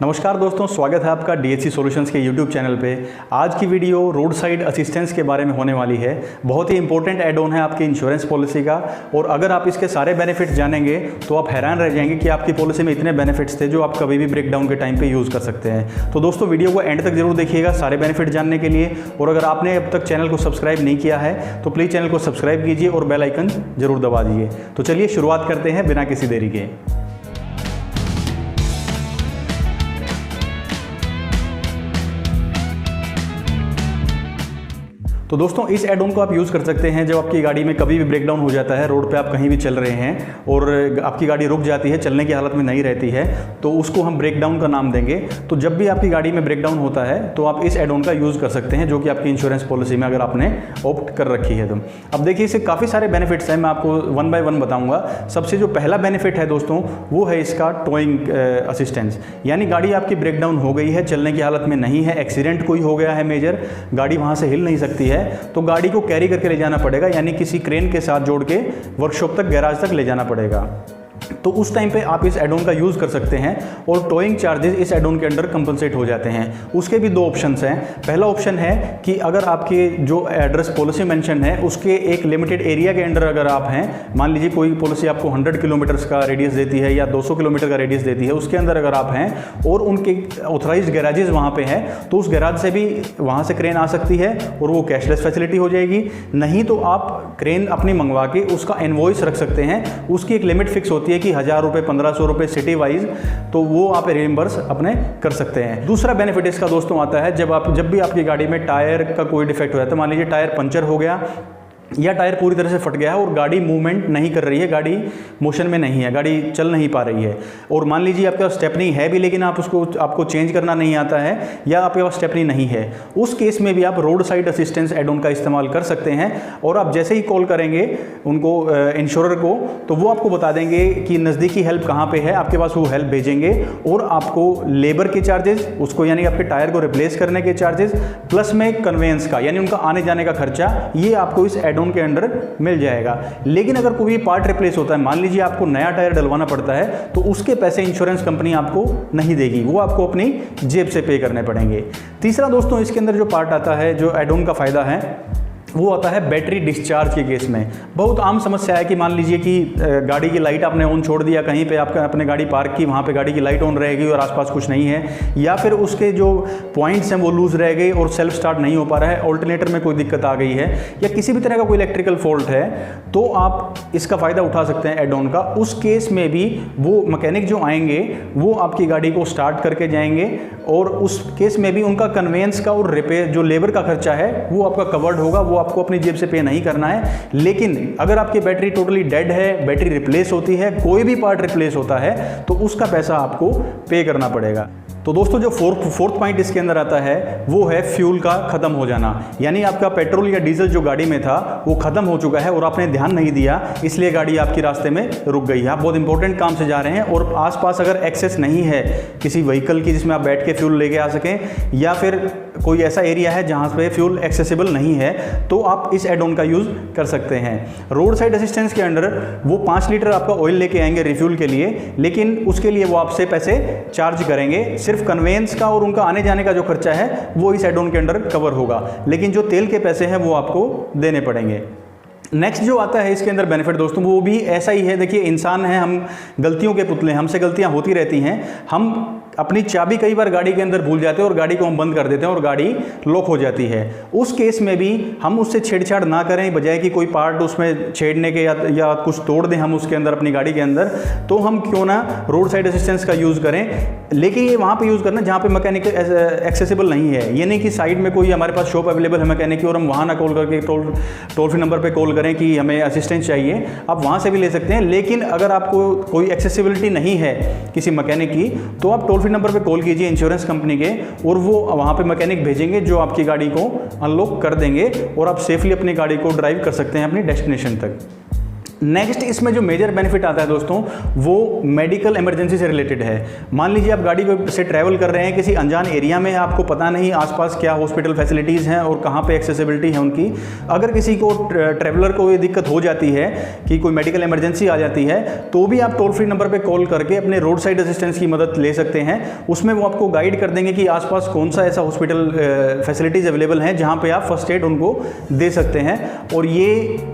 नमस्कार दोस्तों, स्वागत है आपका DHC सॉल्यूशंस के YouTube चैनल पे। आज की वीडियो रोड साइड असिस्टेंस के बारे में होने वाली है। बहुत ही इंपॉर्टेंट ऐड ऑन है आपकी इंश्योरेंस पॉलिसी का, और अगर आप इसके सारे बेनिफिट्स जानेंगे तो आप हैरान रह जाएंगे कि आपकी पॉलिसी में इतने बेनिफिट्स थे जो आप कभी भी ब्रेकडाउन के टाइम पर यूज़ कर सकते हैं। तो दोस्तों वीडियो को एंड तक जरूर देखिएगा सारे बेनिफिट जानने के लिए, और अगर आपने अब तक चैनल को सब्सक्राइब नहीं किया है तो प्लीज़ चैनल को सब्सक्राइब कीजिए और बेल आइकन जरूर दबा दीजिए। तो चलिए शुरुआत करते हैं बिना किसी देरी के। तो दोस्तों इस एड ऑन को आप यूज़ कर सकते हैं जब आपकी गाड़ी में कभी भी ब्रेकडाउन हो जाता है, रोड पे आप कहीं भी चल रहे हैं और आपकी गाड़ी रुक जाती है, चलने की हालत में नहीं रहती है, तो उसको हम ब्रेकडाउन का नाम देंगे। तो जब भी आपकी गाड़ी में ब्रेकडाउन होता है तो आप इस एड ऑन का यूज़ कर सकते हैं, जो कि आपकी इंश्योरेंस पॉलिसी में अगर आपने ऑप्ट कर रखी है तो। अब देखिए इससे काफ़ी सारे बेनिफिट्स हैं, मैं आपको वन बाय वन बताऊँगा। सबसे जो पहला बेनिफिट है दोस्तों वो है इसका टोइंग असिस्टेंस, यानी गाड़ी आपकी ब्रेकडाउन हो गई है, चलने की हालत में नहीं है, एक्सीडेंट कोई हो गया है मेजर, गाड़ी वहाँ से हिल नहीं सकती है, तो गाड़ी को कैरी करके ले जाना पड़ेगा, यानी किसी क्रेन के साथ जोड़ के वर्कशॉप तक, गैराज तक ले जाना पड़ेगा। तो उस टाइम पे आप इस एड ऑन का यूज़ कर सकते हैं और टोइंग चार्जेस इस एड ऑन के अंडर कंपनसेट हो जाते हैं। उसके भी दो ऑप्शंस हैं। पहला ऑप्शन है कि अगर आपके जो एड्रेस पॉलिसी मेंशन है उसके एक लिमिटेड एरिया के अंडर अगर आप हैं, मान लीजिए कोई पॉलिसी आपको 100 किलोमीटर्स का रेडियस देती है या 200 किलोमीटर का रेडियस देती है, उसके अंदर अगर आप हैं और उनके ऑथराइज्ड गैराजेस वहाँ पे हैं, तो उस गैराज से भी वहाँ से क्रेन आ सकती है और वो कैशलेस फैसिलिटी हो जाएगी। नहीं तो आप क्रेन अपनी मंगवा के उसका इनवॉइस रख सकते हैं, उसकी एक लिमिट फिक्स होती है कि 1000 रुपये 1500 रुपये सिटी वाइज, तो वो आप रिइंबर्स अपने कर सकते हैं। दूसरा बेनिफिट इसका दोस्तों आता है जब भी आपकी गाड़ी में टायर का कोई डिफेक्ट हो जाता है, मान लीजिए टायर पंचर हो गया या टायर पूरी तरह से फट गया है और गाड़ी मूवमेंट नहीं कर रही है, गाड़ी मोशन में नहीं है, गाड़ी चल नहीं पा रही है, और मान लीजिए आपके पास स्टेपनी है भी लेकिन आपको चेंज करना नहीं आता है या आपके पास स्टेपनी नहीं है, उस केस में भी आप road side assistance add on का इस्तेमाल कर सकते हैं। और आप जैसे ही कॉल करेंगे उनको, इंश्योरर को, तो वो आपको बता देंगे कि नज़दीकी हेल्प कहाँ पर है, आपके पास वो हेल्प भेजेंगे और आपको लेबर के चार्जेस, उसको यानी आपके टायर को रिप्लेस करने के चार्जेस, प्लस में कन्वेंस का यानी उनका आने जाने का खर्चा, ये आपको इस एड ऑन के अंडर मिल जाएगा। लेकिन अगर कोई पार्ट रिप्लेस होता है, मान लीजिए आपको नया टायर डलवाना पड़ता है, तो उसके पैसे इंश्योरेंस कंपनी आपको नहीं देगी, वो आपको अपनी जेब से पे करने पड़ेंगे। तीसरा दोस्तों इसके अंदर जो पार्ट आता है, जो एड ऑन का फायदा है, वो आता है बैटरी डिस्चार्ज के केस में। बहुत आम समस्या है कि मान लीजिए कि गाड़ी की लाइट आपने ऑन छोड़ दिया, कहीं पे आपने अपने गाड़ी पार्क की, वहाँ पे गाड़ी की लाइट ऑन रहेगी और आसपास कुछ नहीं है, या फिर उसके जो पॉइंट्स हैं वो लूज़ रह गए और सेल्फ स्टार्ट नहीं हो पा रहा है, ऑल्टरनेटर में कोई दिक्कत आ गई है, या किसी भी तरह का कोई इलेक्ट्रिकल फॉल्ट है, तो आप इसका फ़ायदा उठा सकते हैं एड ऑन का। उस केस में भी वो मैकेनिक जो आएंगे वो आपकी गाड़ी को स्टार्ट करके जाएंगे, और उस केस में भी उनका कन्वेंस का और रिपेयर जो लेबर का खर्चा है वो आपका कवर्ड होगा, वो आपको अपनी जेब से पे नहीं करना है। लेकिन अगर आपकी बैटरी टोटली डेड है, बैटरी रिप्लेस होती है, कोई भी पार्ट रिप्लेस होता है, तो उसका पैसा आपको पे करना पड़ेगा। तो दोस्तों जो फोर्थ पॉइंट इसके अंदर आता है वो है फ्यूल का ख़त्म हो जाना, यानी आपका पेट्रोल या डीजल जो गाड़ी में था वो ख़त्म हो चुका है और आपने ध्यान नहीं दिया, इसलिए गाड़ी आपकी रास्ते में रुक गई है, आप बहुत इंपॉर्टेंट काम से जा रहे हैं और आसपास अगर एक्सेस नहीं है किसी व्हीकल की जिसमें आप बैठ के फ्यूल लेके आ सकें, या फिर कोई ऐसा एरिया है जहाँ पे फ्यूल एक्सेसिबल नहीं है, तो आप इस एड ऑन का यूज़ कर सकते हैं। रोड साइड असिस्टेंस के अंडर वो 5 लीटर आपका ऑयल लेके आएंगे रिफ्यूल के लिए, लेकिन उसके लिए वो आपसे पैसे चार्ज करेंगे, सिर्फ कन्वेंस का और उनका आने जाने का जो खर्चा है वो इस एड ऑन के अंडर कवर होगा, लेकिन जो तेल के पैसे हैं वो आपको देने पड़ेंगे। नेक्स्ट जो आता है इसके अंदर बेनिफिट दोस्तों वो भी ऐसा ही है। देखिए इंसान हैं हम, गलतियों के पुतले, हमसे गलतियां होती रहती हैं, हम अपनी चाबी कई बार गाड़ी के अंदर भूल जाते हैं और गाड़ी को हम बंद कर देते हैं और गाड़ी लॉक हो जाती है। उस केस में भी हम उससे छेड़छाड़ ना करें, बजाय कि कोई पार्ट उसमें छेड़ने के या कुछ तोड़ दें हम उसके अंदर अपनी गाड़ी के अंदर, तो हम क्यों ना रोड साइड असिस्टेंस का यूज़ करें। लेकिन ये वहाँ पे यूज़ करना जहाँ पे मैकेनिक एक्सेसिबल नहीं है, ये नहीं कि साइड में कोई हमारे पास शॉप अवेलेबल है मैकेनिक की और हम वहाँ ना कॉल करके टोल फ्री नंबर पर कॉल करें कि हमें असिस्टेंस चाहिए, आप वहाँ से भी ले सकते हैं। लेकिन अगर आपको कोई एक्सेसिबिलिटी नहीं है किसी मैकेनिक की, तो आप टोल फ्री नंबर पे कॉल कीजिए इंश्योरेंस कंपनी के, और वो वहाँ पे मैकेनिक भेजेंगे जो आपकी गाड़ी को अनलॉक कर देंगे और आप सेफली अपनी गाड़ी को ड्राइव कर सकते हैं अपनी डेस्टिनेशन तक। नेक्स्ट इसमें जो मेजर बेनिफिट आता है दोस्तों, वो मेडिकल इमरजेंसी से रिलेटेड है। मान लीजिए आप गाड़ी से ट्रैवल कर रहे हैं, किसी अनजान एरिया में, आपको पता नहीं आसपास क्या हॉस्पिटल फैसिलिटीज़ हैं और कहाँ पे एक्सेसिबिलिटी है उनकी। अगर किसी को ट्रैवलर को ये दिक्कत हो जाती है कि कोई मेडिकल इमरजेंसी आ जाती है, तो भी आप टोल फ्री नंबर पर कॉल करके अपने रोड साइड असिस्टेंस की मदद ले सकते हैं। उसमें वो आपको गाइड कर देंगे कि आसपास कौन सा ऐसा हॉस्पिटल फैसिलिटीज़ अवेलेबल हैं जहाँ पे आप फर्स्ट एड उनको दे सकते हैं। और ये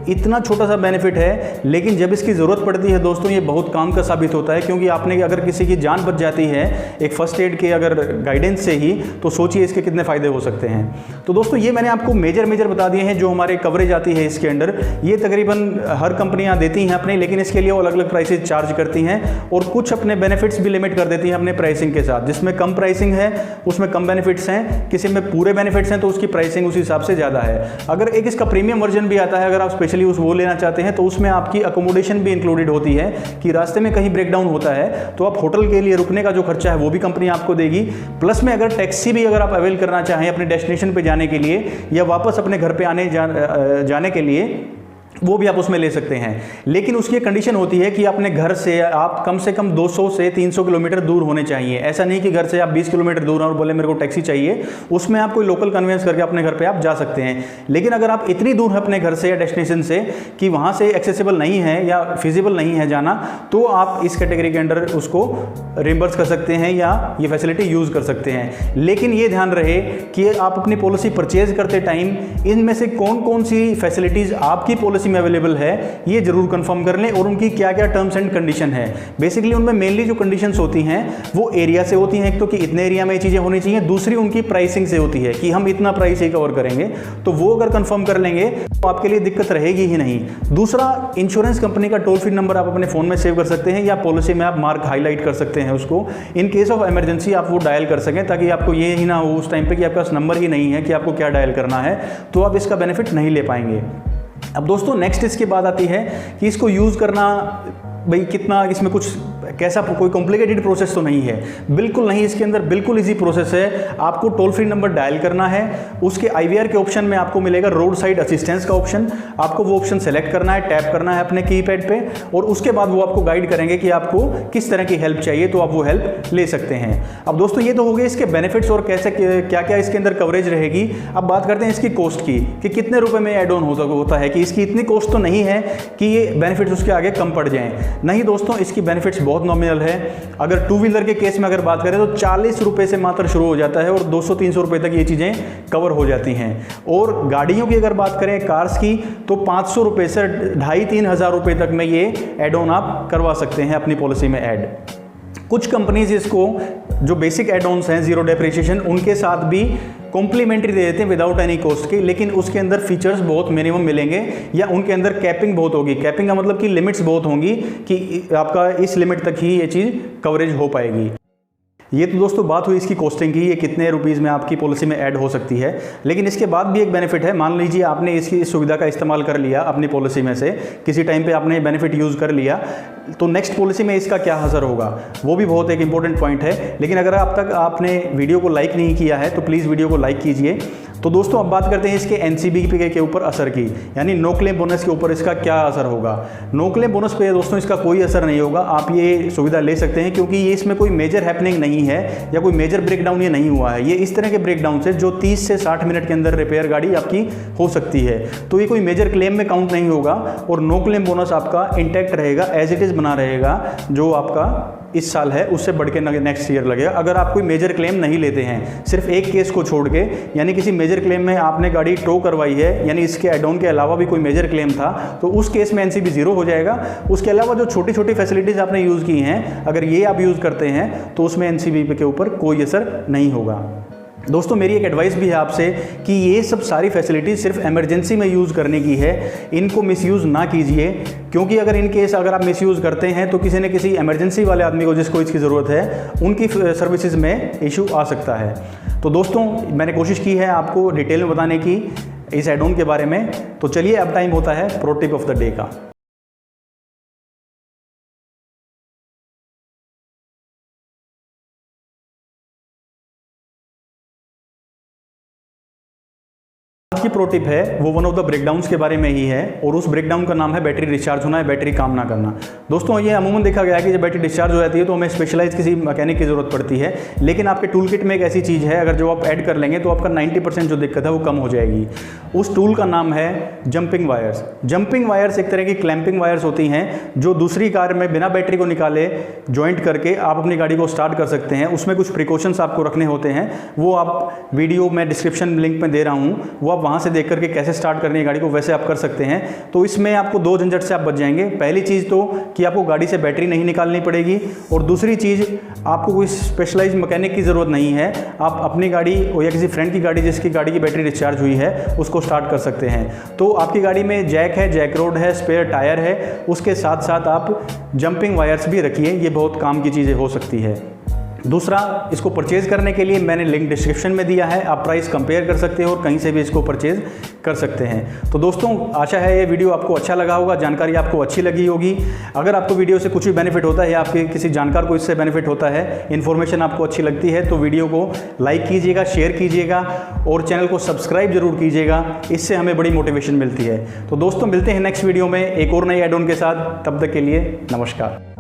इतना छोटा सा बेनिफिट है, लेकिन जब इसकी ज़रूरत पड़ती है दोस्तों, ये बहुत काम का साबित होता है। क्योंकि आपने अगर किसी की जान बच जाती है एक फर्स्ट एड के अगर गाइडेंस से ही, तो सोचिए इसके कितने फ़ायदे हो सकते हैं। तो दोस्तों ये मैंने आपको मेजर बता दिए हैं जो हमारे कवरेज आती है इसके अंडर। ये तकरीबन हर कंपनियां देती हैं अपने, लेकिन इसके लिए वो अलग अलग प्राइसेज चार्ज करती हैं और कुछ अपने बेनिफिट्स भी लिमिट कर देती हैं अपने प्राइसिंग के साथ। जिसमें कम प्राइसिंग है उसमें कम बेनिफिट्स हैं, किसी में पूरे बेनिफिट्स हैं तो उसकी प्राइसिंग उस हिसाब से ज़्यादा है। अगर एक इसका प्रीमियम वर्जन भी आता है, अगर आप स्पेशली वो लेना चाहते हैं, तो उसमें आपकी अकोमोडेशन भी इंक्लूडेड होती है कि रास्ते में कहीं ब्रेकडाउन होता है तो आप होटल के लिए रुकने का जो खर्चा है वो भी कंपनी आपको देगी। प्लस में अगर टैक्सी भी अगर आप अवेल करना चाहें अपने डेस्टिनेशन पे जाने के लिए या वापस अपने घर पे जाने के लिए, वो भी आप उसमें ले सकते हैं। लेकिन उसकी कंडीशन होती है कि अपने घर से आप कम से कम 200 से 300 किलोमीटर दूर होने चाहिए। ऐसा नहीं कि घर से आप 20 किलोमीटर दूर हैं और बोले मेरे को टैक्सी चाहिए, उसमें आप कोई लोकल कन्वेंस करके अपने घर पे आप जा सकते हैं। लेकिन अगर आप इतनी दूर हैं अपने घर से या डेस्टिनेशन से कि वहाँ से एक्सेसिबल नहीं है या फिजिबल नहीं है जाना, तो आप इस कैटेगरी के अंडर उसको रिम्बर्स कर सकते हैं या ये फैसिलिटी यूज़ कर सकते हैं। लेकिन ये ध्यान रहे कि आप अपनी पॉलिसी परचेज करते टाइम इनमें से कौन कौन सी फैसिलिटीज़ आपकी पॉलिसी में अवेलेबल है ये जरूर कंफर्म कर लें, और उनकी क्या क्या टर्म्स एंड कंडीशन है। बेसिकली उनमें मेनली जो कंडीशंस होती हैं वो एरिया से होती हैं। एक तो कि इतने एरिया में ये चीज़ें होनी चाहिए, दूसरी उनकी प्राइसिंग से होती है कि हम इतना प्राइस ही कवर करेंगे। तो वो अगर कंफर्म कर लेंगे तो आपके लिए दिक्कत रहेगी ही नहीं। दूसरा, इंश्योरेंस कंपनी का टोल फ्री नंबर आप अपने फ़ोन में सेव कर सकते हैं या पॉलिसी में आप मार्क हाईलाइट कर सकते हैं उसको। इन केस ऑफ इमरजेंसी आप वो डायल कर सकें, ताकि आपको ये ही ना हो उस टाइम पे कि आपके पास नंबर ही नहीं है कि आपको क्या डायल करना है, तो आप इसका बेनिफिट नहीं ले पाएंगे। अब दोस्तों नेक्स्ट इसके बाद आती है कि इसको यूज़ करना भाई कितना, इसमें कुछ कैसा कोई कॉम्प्लिकेटेड प्रोसेस तो नहीं है, बिल्कुल नहीं। इसके अंदर बिल्कुल इजी प्रोसेस है। आपको टोल फ्री नंबर डायल करना है, उसके IVR के ऑप्शन में आपको मिलेगा रोड साइड असिस्टेंस का ऑप्शन। आपको वो ऑप्शन सेलेक्ट करना है, टैप करना है अपने कीपैड पे, और उसके बाद वो आपको गाइड करेंगे कि आपको किस तरह की हेल्प चाहिए, तो आप वो हेल्प ले सकते हैं। अब दोस्तों ये तो हो गए इसके बेनिफिट्स और कैसे क्या क्या इसके अंदर कवरेज रहेगी। अब बात करते हैं इसकी कॉस्ट की कि कितने रुपए में एड ऑन होता है, कि इसकी इतनी कॉस्ट तो नहीं है कि ये बेनिफिट्स उसके आगे कम पड़ जाएं। नहीं दोस्तों, इसकी बेनिफिट्स बहुत नॉमिनल है। अगर टू व्हीलर के केस में अगर बात करें तो 40 रुपए से मात्र शुरू हो जाता है और 200-300 रुपए तक ये चीज़ें कवर हो जाती हैं। और गाड़ियों की अगर बात करें, कार्स की, तो 500 रुपए से 2,500-3 हज़ार रुपए तक में ये एड ऑन आप करवा सकते हैं अपनी पॉलिसी में ऐड। कुछ कंपनीज इसको जो बेसिक एड ऑन्स हैं जीरो डेप्रिसिएशन, उनके साथ भी कॉम्प्लीमेंट्री दे देते हैं विदाउट एनी कॉस्ट के, लेकिन उसके अंदर फीचर्स बहुत मिनिमम मिलेंगे या उनके अंदर कैपिंग बहुत होगी। कैपिंग का मतलब कि लिमिट्स बहुत होंगी कि आपका इस लिमिट तक ही ये चीज़ कवरेज हो पाएगी। ये तो दोस्तों बात हुई इसकी कॉस्टिंग की, ये कितने रुपीज़ में आपकी पॉलिसी में ऐड हो सकती है। लेकिन इसके बाद भी एक बेनिफिट है। मान लीजिए आपने इसकी इस सुविधा का इस्तेमाल कर लिया अपनी पॉलिसी में से, किसी टाइम पे आपने बेनिफिट यूज़ कर लिया, तो नेक्स्ट पॉलिसी में इसका क्या असर होगा, वो भी बहुत एक इंपॉर्टेंट पॉइंट है। लेकिन अगर अब तक आपने वीडियो को लाइक नहीं किया है तो प्लीज़ वीडियो को लाइक कीजिए। तो दोस्तों अब बात करते हैं इसके NCB के ऊपर असर की, यानी नो क्लेम बोनस के ऊपर इसका क्या असर होगा। नो क्लेम बोनस पे दोस्तों इसका कोई असर नहीं होगा, आप ये सुविधा ले सकते हैं, क्योंकि ये इसमें कोई मेजर हैपनिंग नहीं है या कोई मेजर ब्रेकडाउन ये नहीं हुआ है। ये इस तरह के ब्रेकडाउन से जो 30 से 60 मिनट के अंदर रिपेयर गाड़ी आपकी हो सकती है, तो ये कोई मेजर क्लेम में काउंट नहीं होगा और नो क्लेम बोनस आपका इंटैक्ट रहेगा, एज इट इज़ बना रहेगा। जो आपका इस साल है उससे बढ़ के नेक्स्ट ईयर लगेगा, अगर आप कोई मेजर क्लेम नहीं लेते हैं, सिर्फ एक केस को छोड़ के। यानी किसी मेजर क्लेम में आपने गाड़ी टो करवाई है, यानी इसके एड ऑन के अलावा भी कोई मेजर क्लेम था, तो उस केस में NCB 0 हो जाएगा। उसके अलावा जो छोटी छोटी फैसिलिटीज़ आपने यूज़ की हैं, अगर ये आप यूज़ करते हैं तो उसमें NCB के ऊपर कोई असर नहीं होगा। दोस्तों मेरी एक एडवाइस भी है आपसे कि ये सब सारी फैसिलिटीज़ सिर्फ इमरजेंसी में यूज़ करने की है, इनको मिसयूज़ ना कीजिए। क्योंकि अगर इन केस अगर आप मिसयूज़ करते हैं तो किसी न किसी इमरजेंसी वाले आदमी को जिसको इसकी ज़रूरत है, उनकी सर्विसेज में इशू आ सकता है। तो दोस्तों मैंने कोशिश की है आपको डिटेल में बताने की इस एड ऑन के बारे में। तो चलिए अब टाइम होता है pro tip of the day का। आज की प्रो टिप है वो वन ऑफ द ब्रेकडाउन्स के बारे में ही है, और उस ब्रेकडाउन का नाम है बैटरी डिस्चार्ज होना है, बैटरी काम ना करना। दोस्तों ये अमूमन देखा गया है कि जब बैटरी डिस्चार्ज हो जाती है तो हमें स्पेशलाइज किसी मैकेनिक की ज़रूरत पड़ती है, लेकिन आपके टूल किट में एक ऐसी चीज़ है अगर जो आप ऐड कर लेंगे तो आपका 90% जो दिक्कत है वो कम हो जाएगी। उस टूल का नाम है जंपिंग वायर्स। जंपिंग वायर्स एक तरह की क्लैंपिंग वायर्स होती हैं जो दूसरी कार में बिना बैटरी को निकाले ज्वाइंट करके आप अपनी गाड़ी को स्टार्ट कर सकते हैं। उसमें कुछ प्रिकॉशंस आपको रखने होते हैं, वो आप वीडियो में डिस्क्रिप्शन लिंक में दे रहा हूँ, वो आप वहाँ से देख करके कैसे स्टार्ट करनी है गाड़ी को वैसे आप कर सकते हैं। तो इसमें आपको दो झंझट से आप बच जाएंगे। पहली चीज़ तो कि आपको गाड़ी से बैटरी नहीं निकालनी पड़ेगी, और दूसरी चीज़ आपको कोई स्पेशलाइज मैकेनिक की ज़रूरत नहीं है। आप अपनी गाड़ी या किसी फ्रेंड की गाड़ी जिसकी गाड़ी की बैटरी डिस्चार्ज हुई है उसको स्टार्ट कर सकते हैं। तो आपकी गाड़ी में जैक है, जैक रोड है, स्पेयर टायर है, उसके साथ साथ आप जंपिंग वायर्स भी रखिए, ये बहुत काम की चीज़ें हो सकती है। दूसरा, इसको परचेज़ करने के लिए मैंने लिंक डिस्क्रिप्शन में दिया है, आप प्राइस कंपेयर कर सकते हो और कहीं से भी इसको परचेज़ कर सकते हैं। तो दोस्तों आशा है ये वीडियो आपको अच्छा लगा होगा, जानकारी आपको अच्छी लगी होगी। अगर आपको वीडियो से कुछ भी बेनिफिट होता है या आपके किसी जानकार को इससे बेनिफिट होता है, इन्फॉर्मेशन आपको अच्छी लगती है, तो वीडियो को लाइक कीजिएगा, शेयर कीजिएगा और चैनल को सब्सक्राइब जरूर कीजिएगा, इससे हमें बड़ी मोटिवेशन मिलती है। तो दोस्तों मिलते हैं नेक्स्ट वीडियो में एक और नई एड ऑन के साथ, तब तक के लिए नमस्कार।